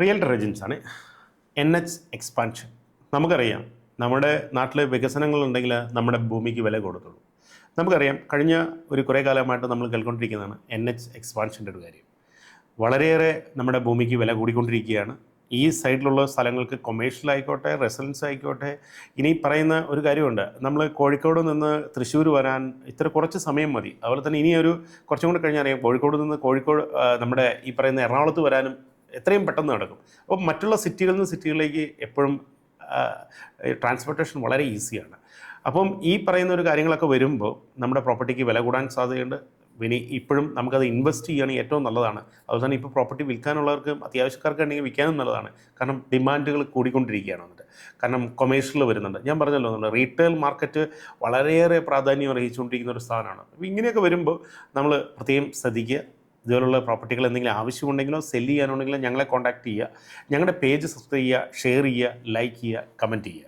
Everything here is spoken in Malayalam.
റിയൽറ്റർ ഏജൻസ് ആണ്. NH expansion. നമുക്കറിയാം നമ്മുടെ നാട്ടിലെ വികസനങ്ങളുണ്ടെങ്കിൽ നമ്മുടെ ഭൂമിക്ക് വില കൊടുത്തുള്ളൂ. നമുക്കറിയാം കഴിഞ്ഞ കുറേ കാലമായിട്ട് നമ്മൾ കേൾക്കൊണ്ടിരിക്കുന്നതാണ് NH എക്സ്പാൻഷൻ്റെ ഒരു കാര്യം. വളരെയേറെ നമ്മുടെ ഭൂമിക്ക് വില കൂടിക്കൊണ്ടിരിക്കുകയാണ്. ഈ സൈഡിലുള്ള സ്ഥലങ്ങൾക്ക് കൊമേഴ്ഷ്യൽ ആയിക്കോട്ടെ, റെസിഡൻസ് ആയിക്കോട്ടെ. ഇനി പറയുന്ന ഒരു കാര്യമുണ്ട്, നമ്മൾ കോഴിക്കോട് നിന്ന് തൃശ്ശൂർ വരാൻ ഇത്ര കുറച്ച് സമയം മതി. അതുപോലെ തന്നെ കുറച്ചും കൂടെ കഴിഞ്ഞാൽ അറിയാം കോഴിക്കോട് നിന്ന് നമ്മുടെ ഈ പറയുന്ന എറണാകുളത്ത് വരാനും എത്രയും പെട്ടെന്ന് നടക്കും. അപ്പോൾ മറ്റുള്ള സിറ്റികളിൽ നിന്ന് സിറ്റികളിലേക്ക് എപ്പോഴും ട്രാൻസ്പോർട്ടേഷൻ വളരെ ഈസിയാണ്. അപ്പം ഈ പറയുന്ന ഒരു കാര്യങ്ങളൊക്കെ വരുമ്പോൾ നമ്മുടെ പ്രോപ്പർട്ടിക്ക് വില കൂടാൻ സാധ്യതയുണ്ട്. പിന്നെ ഇപ്പോഴും നമുക്കത് ഇൻവെസ്റ്റ് ചെയ്യുകയാണെങ്കിൽ ഏറ്റവും നല്ലതാണ്. അതുപോലെ തന്നെ ഇപ്പോൾ പ്രോപ്പർട്ടി വിൽക്കാനുള്ളവർക്ക് അത്യാവശ്യക്കാർക്ക് ഉണ്ടെങ്കിൽ വിൽക്കാനും നല്ലതാണ്. കാരണം ഡിമാൻഡുകൾ കൂടിക്കൊണ്ടിരിക്കുകയാണ് വന്നിട്ട്. കാരണം കൊമേഴ്ഷ്യൽ വരുന്നുണ്ട്. ഞാൻ പറഞ്ഞല്ലോ, നമ്മുടെ റീറ്റെയിൽ മാർക്കറ്റ് വളരെയേറെ പ്രാധാന്യം അറിയിച്ചുകൊണ്ടിരിക്കുന്ന ഒരു സ്ഥാനമാണ്. അപ്പോൾ ഇങ്ങനെയൊക്കെ വരുമ്പോൾ നമ്മൾ പ്രത്യേകം ശ്രദ്ധിക്കുക. ഇതുപോലുള്ള പ്രോപ്പർട്ടികൾ എന്തെങ്കിലും ആവശ്യമുണ്ടെങ്കിലോ സെല് ചെയ്യാനുണ്ടെങ്കിലോ ഞങ്ങളെ കോൺടാക്റ്റ് ചെയ്യുക. ഞങ്ങളുടെ പേജ് സബ്സ്ക്രൈബ് ചെയ്യുക, ഷെയർ ചെയ്യുക, ലൈക്ക് ചെയ്യുക, കമൻറ്റ് ചെയ്യുക.